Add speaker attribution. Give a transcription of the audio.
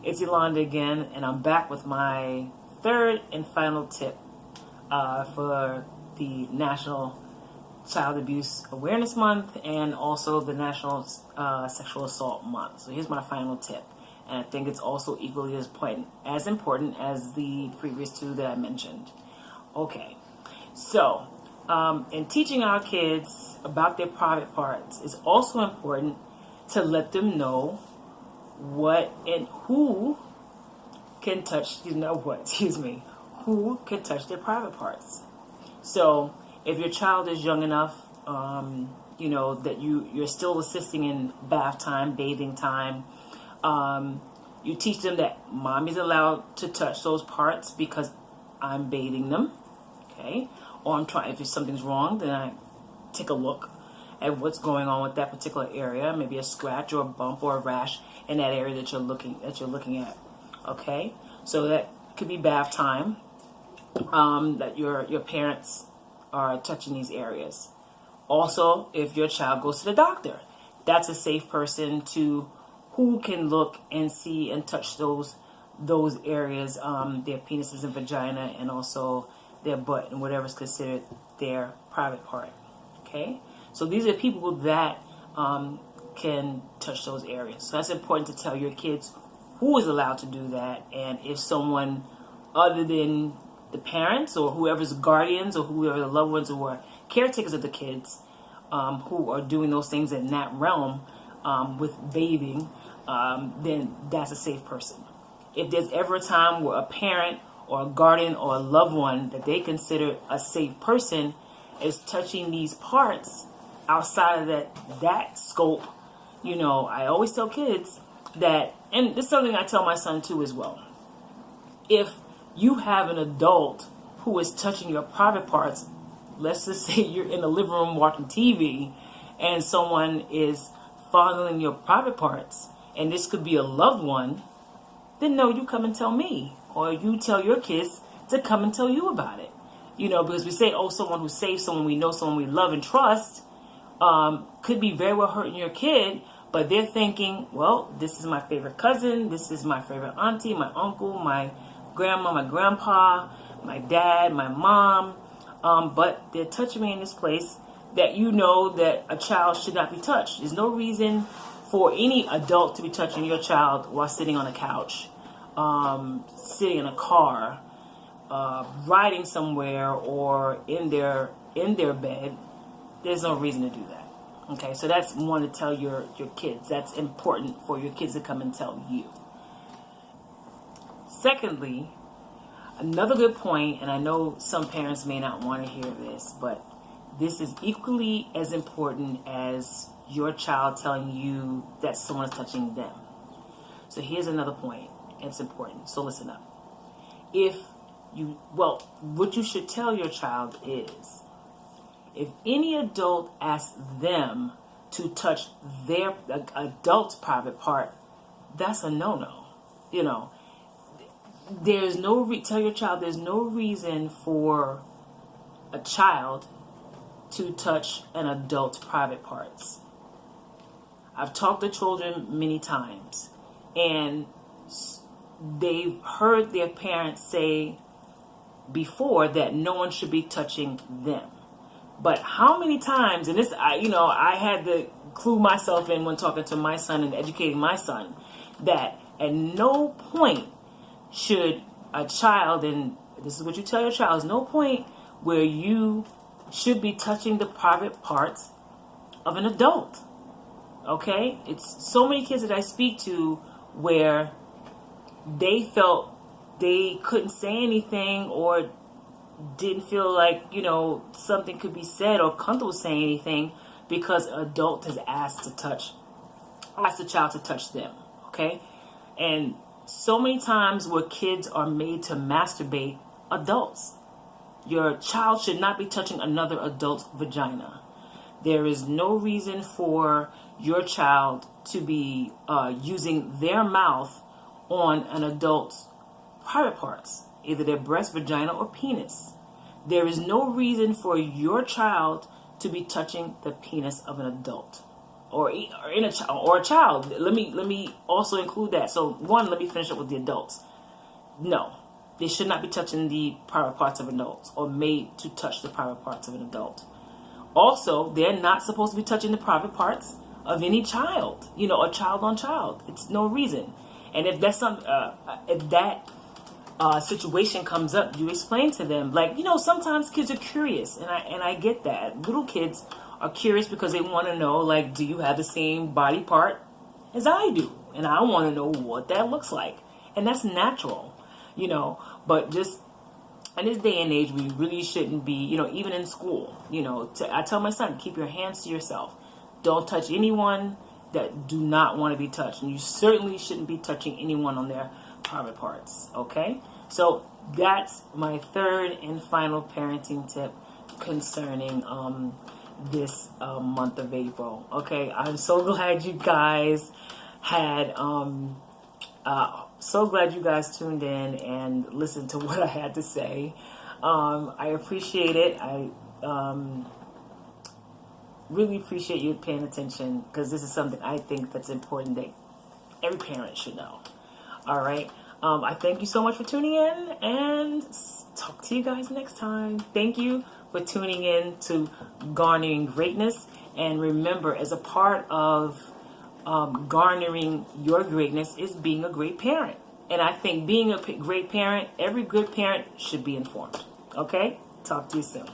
Speaker 1: It's Yolanda again, and I'm back with my third and final tip for the National Child Abuse Awareness Month and also the National Sexual Assault Month. So here's my final tip, and I think it's also equally as important as the previous two that I mentioned. Okay, so in teaching our kids about their private parts, it's also important to let them know what and who can touch, who can touch their private parts. So if your child is young enough, that you're still assisting in bath time, bathing time, you teach them that mommy's allowed to touch those parts because I'm bathing them, okay? Or if something's wrong, then I take a look at what's going on with that particular area, maybe a scratch or a bump or a rash in that area that you're looking at. Okay, so that could be bath time, that your parents are touching these areas. Also, if your child goes to the doctor, that's a safe person who can look and see and touch those areas, their penises and vagina, and also their butt and whatever's considered their private part. Okay, so these are people that can touch those areas. So that's important to tell your kids who is allowed to do that, and if someone other than the parents or whoever's guardians or whoever the loved ones who are caretakers of the kids who are doing those things in that realm with bathing, then that's a safe person. If there's ever a time where a parent or a guardian or a loved one that they consider a safe person is touching these parts outside of that scope, I always tell kids that, and this is something I tell my son too as well. If you have an adult who is touching your private parts, let's just say you're in the living room watching TV and someone is fondling your private parts, and this could be a loved one, then no, you come and tell me, or you tell your kids to come and tell you about it. Because we say, someone who saves someone we know, someone we love and trust, could be very well hurting your kid, but they're thinking, well, this is my favorite cousin, this is my favorite auntie, my uncle, my grandma, my grandpa, my dad, my mom, but they're touching me in this place that that a child should not be touched. There's no reason for any adult to be touching your child while sitting on a couch, sitting in a car, riding somewhere, or in their bed. There's no reason to do that. Okay, so that's one to tell your kids. That's important for your kids to come and tell you. Secondly, another good point, and I know some parents may not want to hear this, but this is equally as important as your child telling you that someone is touching them. So here's another point. It's important. So listen up. What you should tell your child is, if any adult asks them to touch their adult's private part, that's a no-no. Tell your child there's no reason for a child to touch an adult's private parts. I've talked to children many times, and they've heard their parents say before that no one should be touching them. But how many times, and this, I had to clue myself in when talking to my son and educating my son, that at no point should a child, and this is what you tell your child, there's no point where you should be touching the private parts of an adult. Okay? It's so many kids that I speak to where they felt they couldn't say anything or didn't feel like, something could be said or comfortable saying anything because an adult has asked the child to touch them. Okay? And so many times where kids are made to masturbate adults. Your child should not be touching another adult's vagina. There is no reason for your child to be using their mouth on an adult's private parts, either their breast, vagina, or penis. There is no reason for your child to be touching the penis of an adult. or in a or a child. Let me also include that. So one, let me finish up with the adults. No, they should not be touching the private parts of adults or made to touch the private parts of an adult. Also, they're not supposed to be touching the private parts of any child. You know, a child on child. It's no reason. And if that's if that situation comes up, you explain to them, like, you know, sometimes kids are curious, and I get that. Little kids are curious because they want to know, like, do you have the same body part as I do? And I want to know what that looks like. And that's natural, you know. But just in this day and age, we really shouldn't be, you know, even in school, you know, I tell my son, keep your hands to yourself. Don't touch anyone that do not want to be touched. And you certainly shouldn't be touching anyone on their private parts, okay? So that's my third and final parenting tip concerning this month of April. Okay, I'm so glad you guys had so glad you guys tuned in and listened to what I had to say. I appreciate it. I really appreciate you paying attention, because this is something I think that's important that every parent should know. All right. I thank you so much for tuning in, and talk to you guys next time. Thank you for tuning in to Garnering Greatness. And remember, as a part of garnering your greatness is being a great parent. And I think being a great parent, every good parent should be informed. Okay? Talk to you soon.